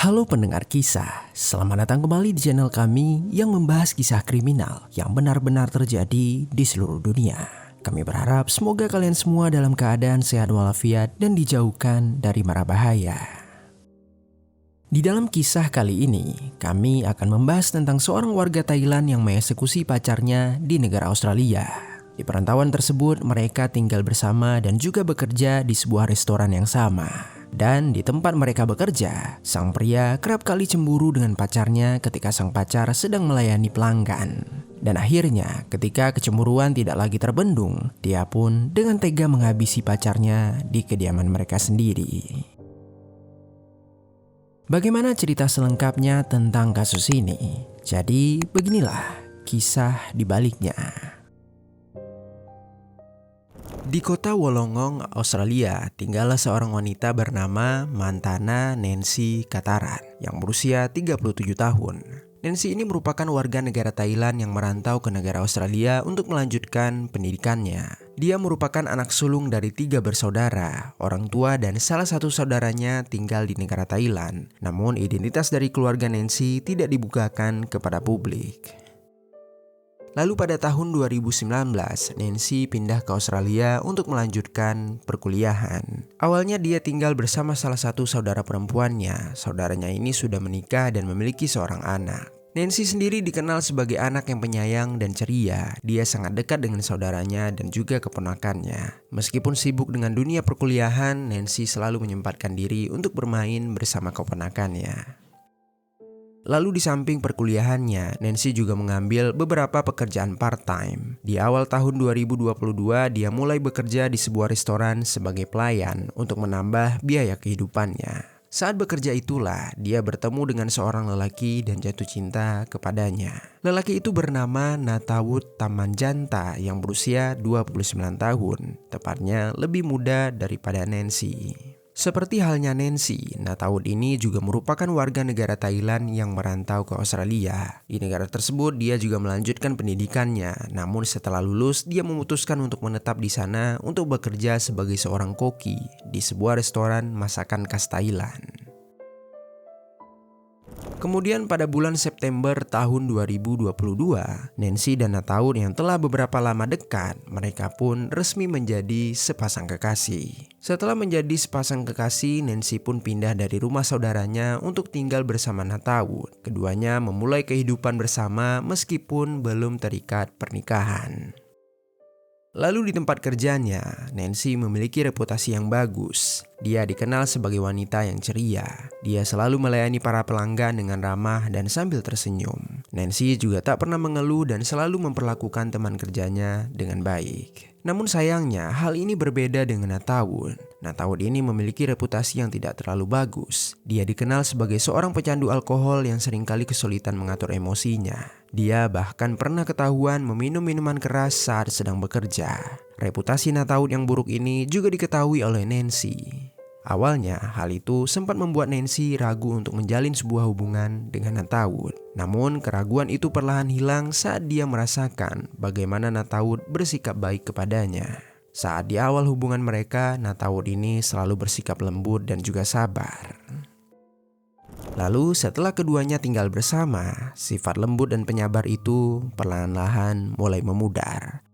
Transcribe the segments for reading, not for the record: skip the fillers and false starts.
Halo pendengar kisah, selamat datang kembali di channel kami yang membahas kisah kriminal yang benar-benar terjadi di seluruh dunia. Kami berharap semoga kalian semua dalam keadaan sehat walafiat dan dijauhkan dari mara bahaya. Di dalam kisah kali ini, kami akan membahas tentang seorang warga Thailand yang mengeksekusi pacarnya di negara Australia. Di perantauan tersebut, mereka tinggal bersama dan juga bekerja di sebuah restoran yang sama. Dan di tempat mereka bekerja, sang pria kerap kali cemburu dengan pacarnya ketika sang pacar sedang melayani pelanggan. Dan akhirnya ketika kecemburuan tidak lagi terbendung, dia pun dengan tega menghabisi pacarnya di kediaman mereka sendiri. Bagaimana cerita selengkapnya tentang kasus ini? Jadi beginilah kisah di baliknya. Di kota Wollongong, Australia, tinggallah seorang wanita bernama Mantana Nancy Kataran yang berusia 37 tahun. Nancy ini merupakan warga negara Thailand yang merantau ke negara Australia untuk melanjutkan pendidikannya. Dia merupakan anak sulung dari 3 bersaudara. Orang tua dan salah satu saudaranya tinggal di negara Thailand. Namun identitas dari keluarga Nancy tidak dibukakan kepada publik. Lalu pada tahun 2019, Nancy pindah ke Australia untuk melanjutkan perkuliahan. Awalnya dia tinggal bersama salah satu saudara perempuannya. Saudaranya ini sudah menikah dan memiliki seorang anak. Nancy sendiri dikenal sebagai anak yang penyayang dan ceria. Dia sangat dekat dengan saudaranya dan juga keponakannya. Meskipun sibuk dengan dunia perkuliahan, Nancy selalu menyempatkan diri untuk bermain bersama keponakannya. Lalu di samping perkuliahannya, Nancy juga mengambil beberapa pekerjaan part-time. Di awal tahun 2022, dia mulai bekerja di sebuah restoran sebagai pelayan untuk menambah biaya kehidupannya. Saat bekerja itulah, dia bertemu dengan seorang lelaki dan jatuh cinta kepadanya. Lelaki itu bernama Natawut Tamanjanta yang berusia 29 tahun, tepatnya lebih muda daripada Nancy. Seperti halnya Nancy, Natawut ini juga merupakan warga negara Thailand yang merantau ke Australia. Di negara tersebut dia juga melanjutkan pendidikannya, namun setelah lulus dia memutuskan untuk menetap di sana untuk bekerja sebagai seorang koki di sebuah restoran masakan khas Thailand. Kemudian pada bulan September tahun 2022, Nancy dan Natawut yang telah beberapa lama dekat, mereka pun resmi menjadi sepasang kekasih. Setelah menjadi sepasang kekasih, Nancy pun pindah dari rumah saudaranya untuk tinggal bersama Natawut. Keduanya memulai kehidupan bersama meskipun belum terikat pernikahan. Lalu di tempat kerjanya, Nancy memiliki reputasi yang bagus. Dia dikenal sebagai wanita yang ceria. Dia selalu melayani para pelanggan dengan ramah dan sambil tersenyum. Nancy juga tak pernah mengeluh dan selalu memperlakukan teman kerjanya dengan baik. Namun sayangnya, hal ini berbeda dengan Natawut. Natawut ini memiliki reputasi yang tidak terlalu bagus. Dia dikenal sebagai seorang pecandu alkohol yang seringkali kesulitan mengatur emosinya. Dia bahkan pernah ketahuan meminum minuman keras saat sedang bekerja. Reputasi Natawut yang buruk ini juga diketahui oleh Nancy. Awalnya, hal itu sempat membuat Nancy ragu untuk menjalin sebuah hubungan dengan Natawut. Namun, keraguan itu perlahan hilang saat dia merasakan bagaimana Natawut bersikap baik kepadanya. Saat di awal hubungan mereka, Natawut ini selalu bersikap lembut dan juga sabar. Lalu setelah keduanya tinggal bersama, sifat lembut dan penyabar itu perlahan-lahan mulai memudar.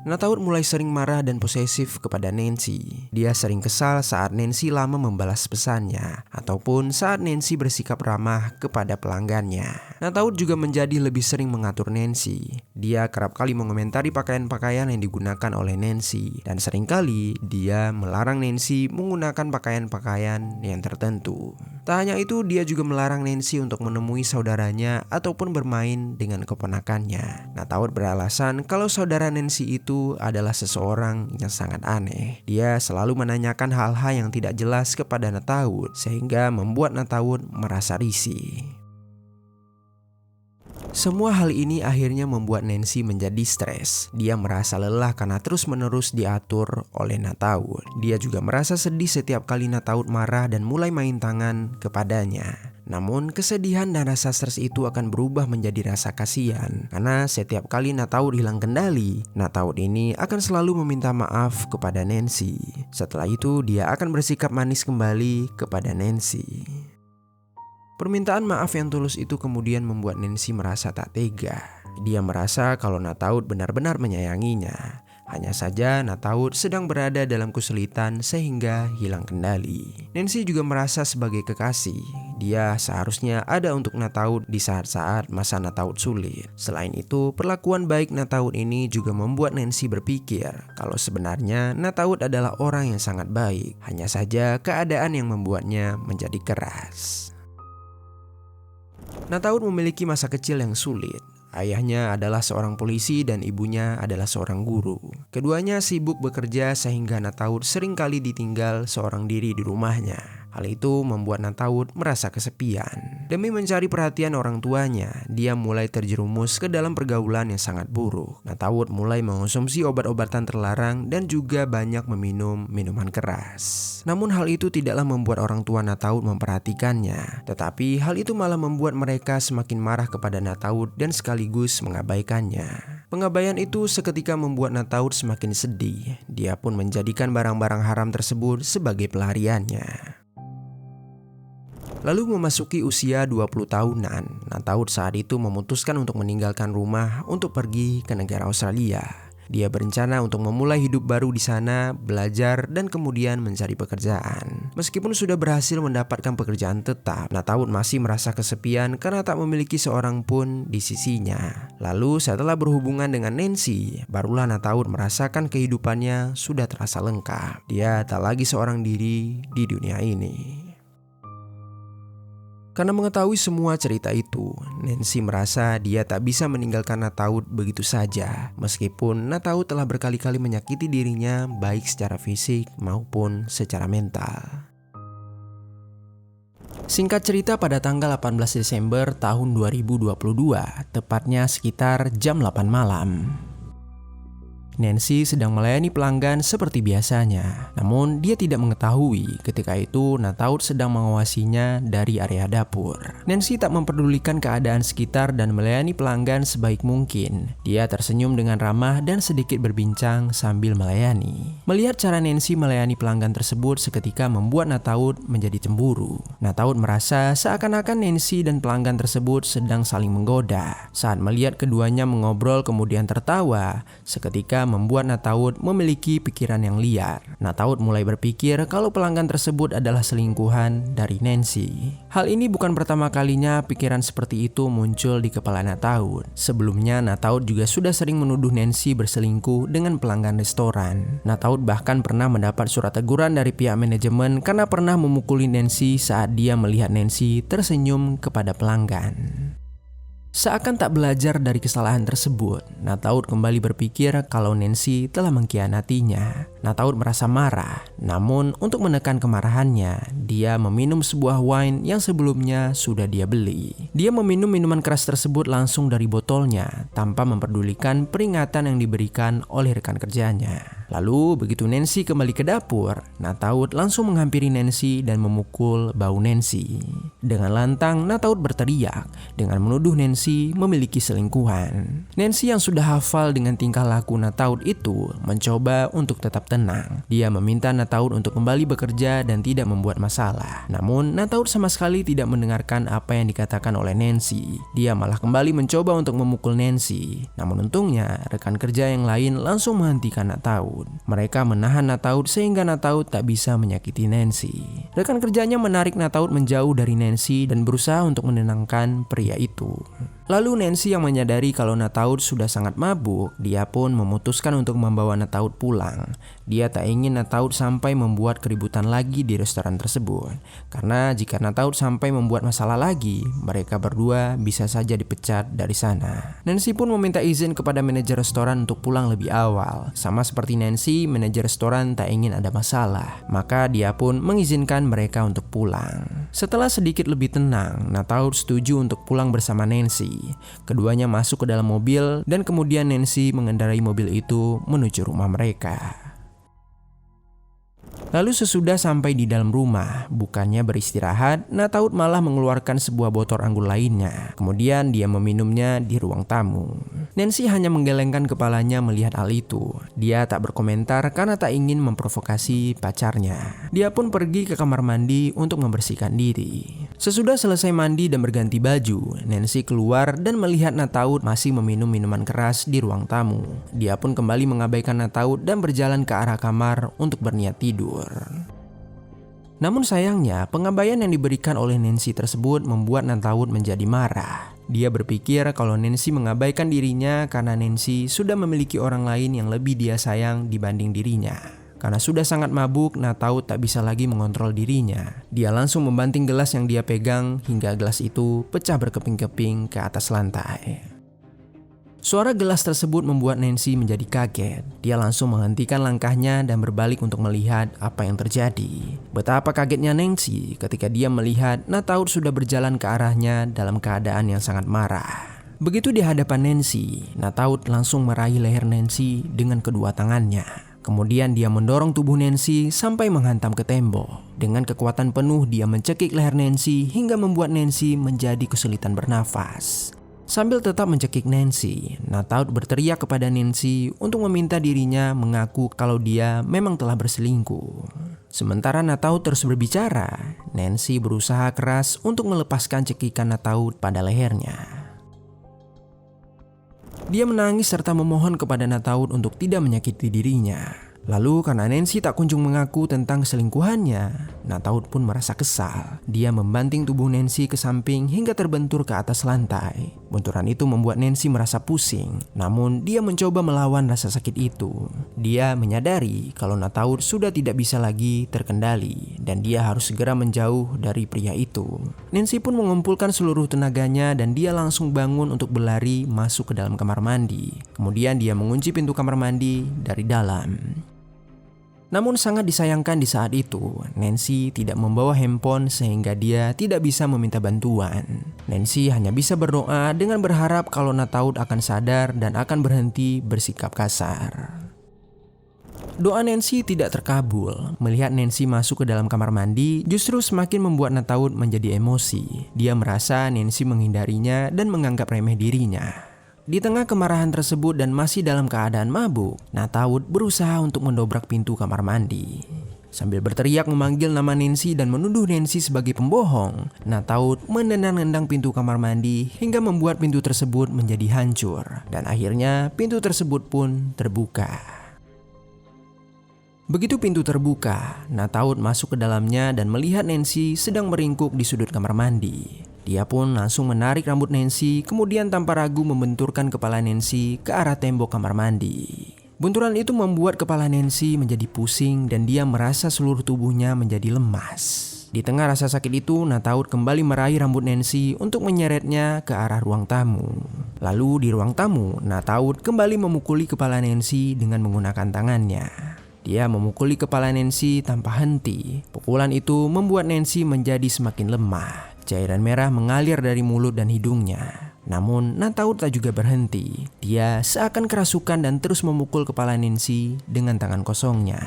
Natawut mulai sering marah dan posesif kepada Nancy. Dia sering kesal saat Nancy lama membalas pesannya, ataupun saat Nancy bersikap ramah kepada pelanggannya. Natawut juga menjadi lebih sering mengatur Nancy. Dia kerap kali mengomentari pakaian-pakaian yang digunakan oleh Nancy, dan seringkali dia melarang Nancy menggunakan pakaian-pakaian yang tertentu. Tak hanya itu, dia juga melarang Nancy untuk menemui saudaranya ataupun bermain dengan keponakannya. Natawut beralasan kalau saudara Nancy itu adalah seseorang yang sangat aneh. Dia selalu menanyakan hal-hal yang tidak jelas kepada Natawut, sehingga membuat Natawut merasa risih. Semua hal ini akhirnya membuat Nancy menjadi stres. Dia merasa lelah karena terus-menerus diatur oleh Natawut. Dia juga merasa sedih setiap kali Natawut marah dan mulai main tangan kepadanya. Namun kesedihan dan rasa stres itu akan berubah menjadi rasa kasihan. Karena setiap kali Natawut hilang kendali, Natawut ini akan selalu meminta maaf kepada Nancy. Setelah itu dia akan bersikap manis kembali kepada Nancy. Permintaan maaf yang tulus itu kemudian membuat Nancy merasa tak tega. Dia merasa kalau Nataud benar-benar menyayanginya. Hanya saja Nataud sedang berada dalam kesulitan sehingga hilang kendali. Nancy juga merasa sebagai kekasih, dia seharusnya ada untuk Nataud di saat-saat masa Nataud sulit. Selain itu, perlakuan baik Nataud ini juga membuat Nancy berpikir kalau sebenarnya Nataud adalah orang yang sangat baik. Hanya saja keadaan yang membuatnya menjadi keras. Nataud memiliki masa kecil yang sulit. Ayahnya adalah seorang polisi dan ibunya adalah seorang guru. Keduanya sibuk bekerja sehingga Nataud seringkali ditinggal seorang diri di rumahnya. Hal itu membuat Nataud merasa kesepian. Demi mencari perhatian orang tuanya, dia mulai terjerumus ke dalam pergaulan yang sangat buruk. Nataud mulai mengonsumsi obat-obatan terlarang dan juga banyak meminum minuman keras. Namun hal itu tidaklah membuat orang tua Nataud memperhatikannya, tetapi hal itu malah membuat mereka semakin marah kepada Nataud dan sekaligus mengabaikannya. Pengabaian itu seketika membuat Nataud semakin sedih. Dia pun menjadikan barang-barang haram tersebut sebagai pelariannya. Lalu memasuki usia 20 tahunan, Nataud saat itu memutuskan untuk meninggalkan rumah untuk pergi ke negara Australia. Dia berencana untuk memulai hidup baru di sana, belajar, dan kemudian mencari pekerjaan. Meskipun sudah berhasil mendapatkan pekerjaan tetap, Nataud masih merasa kesepian karena tak memiliki seorang pun di sisinya. Lalu setelah berhubungan dengan Nancy, barulah Nataud merasakan kehidupannya sudah terasa lengkap. Dia tak lagi seorang diri di dunia ini. Karena mengetahui semua cerita itu, Nancy merasa dia tak bisa meninggalkan Nataud begitu saja. Meskipun Nataud telah berkali-kali menyakiti dirinya baik secara fisik maupun secara mental. Singkat cerita, pada tanggal 18 Desember tahun 2022, tepatnya sekitar jam 8 malam. Nancy sedang melayani pelanggan seperti biasanya. Namun dia tidak mengetahui ketika itu Nataud sedang mengawasinya dari area dapur. Nancy tak memperdulikan keadaan sekitar dan melayani pelanggan sebaik mungkin. Dia tersenyum dengan ramah dan sedikit berbincang sambil melayani. Melihat cara Nancy melayani pelanggan tersebut seketika membuat Nataud menjadi cemburu. Nataud merasa seakan-akan Nancy dan pelanggan tersebut sedang saling menggoda. Saat melihat keduanya mengobrol kemudian tertawa, seketika membuat Nataud memiliki pikiran yang liar. Nataud mulai berpikir kalau pelanggan tersebut adalah selingkuhan dari Nancy. Hal ini bukan pertama kalinya pikiran seperti itu muncul di kepala Nataud. Sebelumnya Nataud juga sudah sering menuduh Nancy berselingkuh dengan pelanggan restoran. Nataud bahkan pernah mendapat surat teguran dari pihak manajemen karena pernah memukuli Nancy saat dia melihat Nancy tersenyum kepada pelanggan. Seakan tak belajar dari kesalahan tersebut, Nataud kembali berpikir kalau Nancy telah mengkhianatinya. Nataud merasa marah, namun untuk menekan kemarahannya, dia meminum sebuah wine yang sebelumnya sudah dia beli. Dia meminum minuman keras tersebut langsung dari botolnya, tanpa memperdulikan peringatan yang diberikan oleh rekan kerjanya. Lalu begitu Nancy kembali ke dapur, Nataud langsung menghampiri Nancy dan memukul bahu Nancy. Dengan lantang, Nataud berteriak dengan menuduh Nancy memiliki selingkuhan. Nancy yang sudah hafal dengan tingkah laku Nataud itu mencoba untuk tetap tenang. Dia meminta Nataud untuk kembali bekerja dan tidak membuat masalah. Namun Nataud sama sekali tidak mendengarkan apa yang dikatakan oleh Nancy. Dia malah kembali mencoba untuk memukul Nancy. Namun untungnya rekan kerja yang lain langsung menghentikan Nataud. Mereka menahan Nataud sehingga Nataud tak bisa menyakiti Nancy. Rekan kerjanya menarik Nataud menjauh dari Nancy dan berusaha untuk menenangkan pria itu. Lalu Nancy yang menyadari kalau Nataud sudah sangat mabuk, dia pun memutuskan untuk membawa Nataud pulang. Dia tak ingin Nataud sampai membuat keributan lagi di restoran tersebut. Karena jika Nataud sampai membuat masalah lagi, mereka berdua bisa saja dipecat dari sana. Nancy pun meminta izin kepada manajer restoran untuk pulang lebih awal. Sama seperti Nancy, manajer restoran tak ingin ada masalah. Maka dia pun mengizinkan mereka untuk pulang. Setelah sedikit lebih tenang, Nataud setuju untuk pulang bersama Nancy. Keduanya masuk ke dalam mobil dan kemudian Nancy mengendarai mobil itu menuju rumah mereka. Lalu sesudah sampai di dalam rumah, bukannya beristirahat, Nataud malah mengeluarkan sebuah botol anggur lainnya. Kemudian dia meminumnya di ruang tamu. Nancy hanya menggelengkan kepalanya melihat hal itu. Dia tak berkomentar karena tak ingin memprovokasi pacarnya. Dia pun pergi ke kamar mandi untuk membersihkan diri. Sesudah selesai mandi dan berganti baju, Nancy keluar dan melihat Nataud masih meminum minuman keras di ruang tamu. Dia pun kembali mengabaikan Nataud dan berjalan ke arah kamar untuk berniat tidur. Namun sayangnya, pengabaian yang diberikan oleh Nancy tersebut membuat Nataud menjadi marah. Dia berpikir kalau Nancy mengabaikan dirinya karena Nancy sudah memiliki orang lain yang lebih dia sayang dibanding dirinya. Karena sudah sangat mabuk, Nataud tak bisa lagi mengontrol dirinya. Dia langsung membanting gelas yang dia pegang hingga gelas itu pecah berkeping-keping ke atas lantai. Suara gelas tersebut membuat Nancy menjadi kaget. Dia langsung menghentikan langkahnya dan berbalik untuk melihat apa yang terjadi. Betapa kagetnya Nancy ketika dia melihat Nataud sudah berjalan ke arahnya dalam keadaan yang sangat marah. Begitu di hadapan Nancy, Nataud langsung meraih leher Nancy dengan kedua tangannya. Kemudian dia mendorong tubuh Nancy sampai menghantam ke tembok. Dengan kekuatan penuh dia mencekik leher Nancy hingga membuat Nancy menjadi kesulitan bernafas. Sambil tetap mencekik Nancy, Nataud berteriak kepada Nancy untuk meminta dirinya mengaku kalau dia memang telah berselingkuh. Sementara Nataud terus berbicara, Nancy berusaha keras untuk melepaskan cekikan Nataud pada lehernya. Dia menangis serta memohon kepada Nataud untuk tidak menyakiti dirinya. Lalu karena Nancy tak kunjung mengaku tentang keselingkuhannya, Nataud pun merasa kesal. Dia membanting tubuh Nancy ke samping hingga terbentur ke atas lantai. Benturan itu membuat Nancy merasa pusing, namun dia mencoba melawan rasa sakit itu. Dia menyadari kalau Nataud sudah tidak bisa lagi terkendali dan dia harus segera menjauh dari pria itu. Nancy pun mengumpulkan seluruh tenaganya dan dia langsung bangun untuk berlari masuk ke dalam kamar mandi. Kemudian dia mengunci pintu kamar mandi dari dalam. Namun sangat disayangkan di saat itu, Nancy tidak membawa handphone sehingga dia tidak bisa meminta bantuan. Nancy hanya bisa berdoa dengan berharap kalau Nataud akan sadar dan akan berhenti bersikap kasar. Doa Nancy tidak terkabul. Melihat Nancy masuk ke dalam kamar mandi justru semakin membuat Nataud menjadi emosi. Dia merasa Nancy menghindarinya dan menganggap remeh dirinya. Di tengah kemarahan tersebut dan masih dalam keadaan mabuk, Nataud berusaha untuk mendobrak pintu kamar mandi. Sambil berteriak memanggil nama Nancy dan menuduh Nancy sebagai pembohong, Nataud menendang-nendang pintu kamar mandi hingga membuat pintu tersebut menjadi hancur. Dan akhirnya pintu tersebut pun terbuka. Begitu pintu terbuka, Nataud masuk ke dalamnya dan melihat Nancy sedang meringkuk di sudut kamar mandi. Dia pun langsung menarik rambut Nancy, kemudian tanpa ragu membenturkan kepala Nancy ke arah tembok kamar mandi. Benturan itu membuat kepala Nancy menjadi pusing dan dia merasa seluruh tubuhnya menjadi lemas. Di tengah rasa sakit itu, Nataud kembali meraih rambut Nancy untuk menyeretnya ke arah ruang tamu. Lalu di ruang tamu, Nataud kembali memukuli kepala Nancy dengan menggunakan tangannya. Dia memukuli kepala Nancy tanpa henti. Pukulan itu membuat Nancy menjadi semakin lemah. Cairan merah mengalir dari mulut dan hidungnya. Namun Nataud tak juga berhenti. Dia seakan kerasukan dan terus memukul kepala Nancy dengan tangan kosongnya.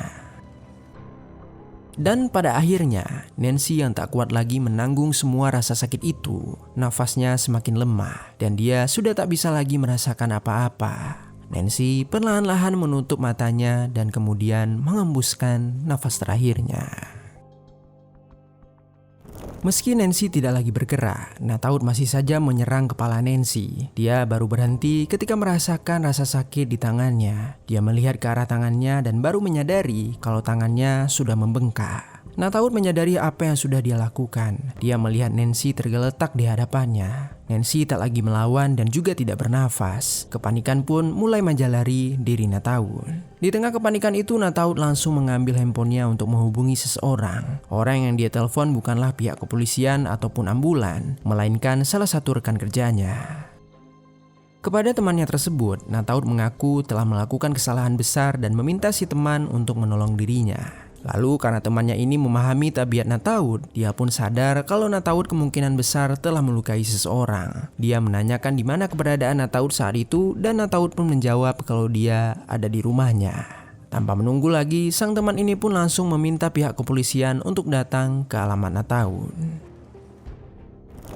Dan pada akhirnya Nancy yang tak kuat lagi menanggung semua rasa sakit itu. Nafasnya semakin lemah dan dia sudah tak bisa lagi merasakan apa-apa. Nancy perlahan-lahan menutup matanya dan kemudian mengembuskan nafas terakhirnya. Meski Nancy tidak lagi bergerak, Nataud masih saja menyerang kepala Nancy. Dia baru berhenti ketika merasakan rasa sakit di tangannya. Dia melihat ke arah tangannya dan baru menyadari kalau tangannya sudah membengkak. Nataud menyadari apa yang sudah dia lakukan. Dia melihat Nancy tergeletak di hadapannya. Nancy tak lagi melawan dan juga tidak bernafas. Kepanikan pun mulai menjalari diri Nataud. Di tengah kepanikan itu, Nataud langsung mengambil handphonenya untuk menghubungi seseorang. Orang yang dia telepon bukanlah pihak kepolisian ataupun ambulan, melainkan salah satu rekan kerjanya. Kepada temannya tersebut, Nataud mengaku telah melakukan kesalahan besar dan meminta si teman untuk menolong dirinya. Lalu karena temannya ini memahami tabiat Nataud, dia pun sadar kalau Nataud kemungkinan besar telah melukai seseorang. Dia menanyakan di mana keberadaan Nataud saat itu dan Nataud pun menjawab kalau dia ada di rumahnya. Tanpa menunggu lagi, sang teman ini pun langsung meminta pihak kepolisian untuk datang ke alamat Nataud.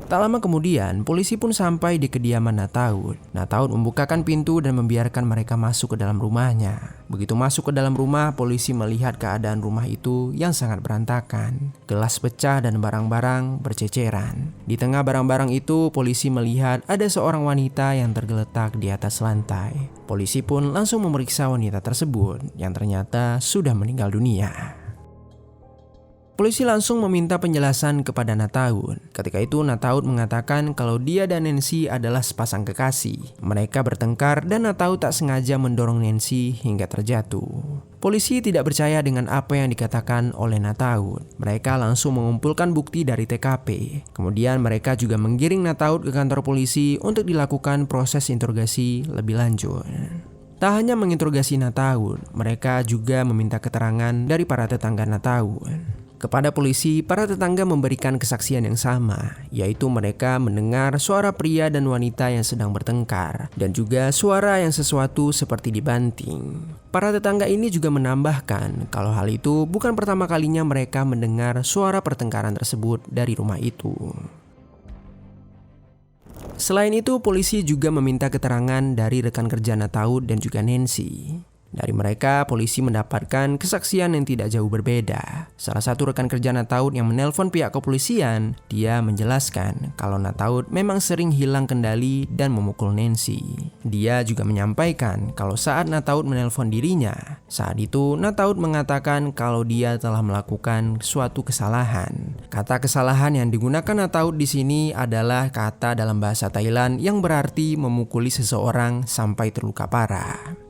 Tak lama kemudian, polisi pun sampai di kediaman Nataud. Nataud membukakan pintu dan membiarkan mereka masuk ke dalam rumahnya. Begitu masuk ke dalam rumah, polisi melihat keadaan rumah itu yang sangat berantakan. Gelas pecah dan barang-barang berceceran. Di tengah barang-barang itu, polisi melihat ada seorang wanita yang tergeletak di atas lantai. Polisi pun langsung memeriksa wanita tersebut yang ternyata sudah meninggal dunia. Polisi langsung meminta penjelasan kepada Nataud. Ketika itu Nataud mengatakan kalau dia dan Nancy adalah sepasang kekasih. Mereka bertengkar dan Nataud tak sengaja mendorong Nancy hingga terjatuh. Polisi tidak percaya dengan apa yang dikatakan oleh Nataud. Mereka langsung mengumpulkan bukti dari TKP. Kemudian mereka juga menggiring Nataud ke kantor polisi untuk dilakukan proses interogasi lebih lanjut. Tak hanya menginterogasi Nataud, mereka juga meminta keterangan dari para tetangga Nataud. Kepada polisi, para tetangga memberikan kesaksian yang sama, yaitu mereka mendengar suara pria dan wanita yang sedang bertengkar, dan juga suara yang sesuatu seperti dibanting. Para tetangga ini juga menambahkan kalau hal itu bukan pertama kalinya mereka mendengar suara pertengkaran tersebut dari rumah itu. Selain itu, polisi juga meminta keterangan dari rekan kerja Nataud dan juga Nancy. Dari mereka, polisi mendapatkan kesaksian yang tidak jauh berbeda. Salah satu rekan kerja Nataud yang menelpon pihak kepolisian, dia menjelaskan kalau Nataud memang sering hilang kendali dan memukul Nancy. Dia juga menyampaikan kalau saat Nataud menelpon dirinya, saat itu Nataud mengatakan kalau dia telah melakukan suatu kesalahan. Kata kesalahan yang digunakan Nataud di sini adalah kata dalam bahasa Thailand yang berarti memukuli seseorang sampai terluka parah.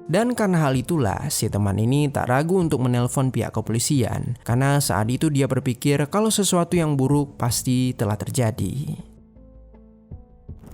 Dan karena hal itulah, si teman ini tak ragu untuk menelpon pihak kepolisian karena saat itu dia berpikir kalau sesuatu yang buruk pasti telah terjadi.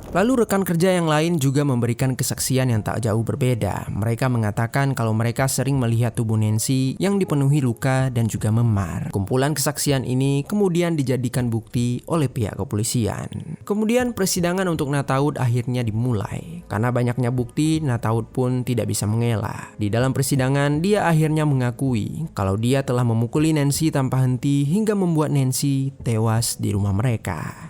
Lalu rekan kerja yang lain juga memberikan kesaksian yang tak jauh berbeda. Mereka mengatakan kalau mereka sering melihat tubuh Nancy yang dipenuhi luka dan juga memar. Kumpulan kesaksian ini kemudian dijadikan bukti oleh pihak kepolisian. Kemudian persidangan untuk Nataud akhirnya dimulai. Karena banyaknya bukti, Nataud pun tidak bisa mengelak. Di dalam persidangan, dia akhirnya mengakui kalau dia telah memukuli Nancy tanpa henti hingga membuat Nancy tewas di rumah mereka.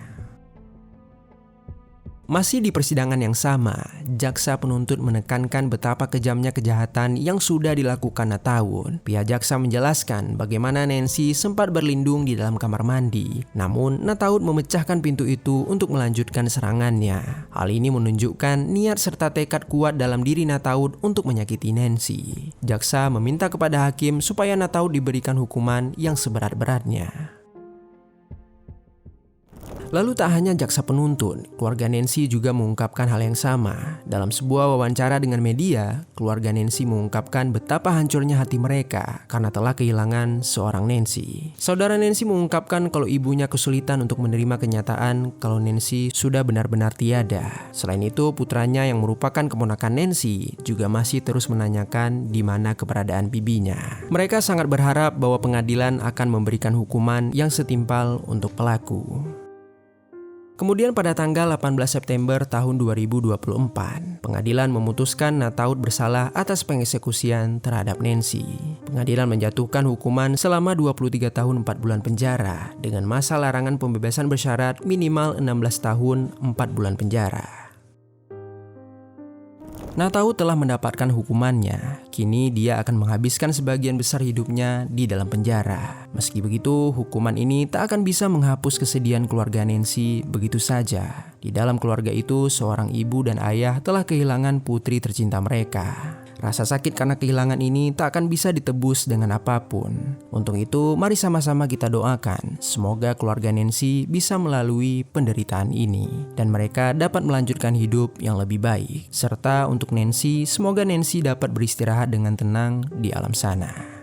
Masih di persidangan yang sama, jaksa penuntut menekankan betapa kejamnya kejahatan yang sudah dilakukan Nataud. Pihak jaksa menjelaskan bagaimana Nancy sempat berlindung di dalam kamar mandi. Namun, Nataud memecahkan pintu itu untuk melanjutkan serangannya. Hal ini menunjukkan niat serta tekad kuat dalam diri Nataud untuk menyakiti Nancy. Jaksa meminta kepada hakim supaya Nataud diberikan hukuman yang seberat-beratnya. Lalu tak hanya jaksa penuntut, keluarga Nancy juga mengungkapkan hal yang sama. Dalam sebuah wawancara dengan media, keluarga Nancy mengungkapkan betapa hancurnya hati mereka karena telah kehilangan seorang Nancy. Saudara Nancy mengungkapkan kalau ibunya kesulitan untuk menerima kenyataan kalau Nancy sudah benar-benar tiada. Selain itu, putranya yang merupakan keponakan Nancy juga masih terus menanyakan di mana keberadaan bibinya. Mereka sangat berharap bahwa pengadilan akan memberikan hukuman yang setimpal untuk pelaku. Kemudian pada tanggal 18 September tahun 2024, pengadilan memutuskan Nataud bersalah atas pengeksekusian terhadap Nancy. Pengadilan menjatuhkan hukuman selama 23 tahun 4 bulan penjara dengan masa larangan pembebasan bersyarat minimal 16 tahun 4 bulan penjara. Nataud telah mendapatkan hukumannya. Kini dia akan menghabiskan sebagian besar hidupnya di dalam penjara. Meski begitu, hukuman ini tak akan bisa menghapus kesedihan keluarga Nancy begitu saja. Di dalam keluarga itu, seorang ibu dan ayah telah kehilangan putri tercinta mereka. Rasa sakit karena kehilangan ini tak akan bisa ditebus dengan apapun. Untuk itu, mari sama-sama kita doakan semoga keluarga Nancy bisa melalui penderitaan ini dan mereka dapat melanjutkan hidup yang lebih baik. Serta untuk Nancy, semoga Nancy dapat beristirahat dengan tenang di alam sana.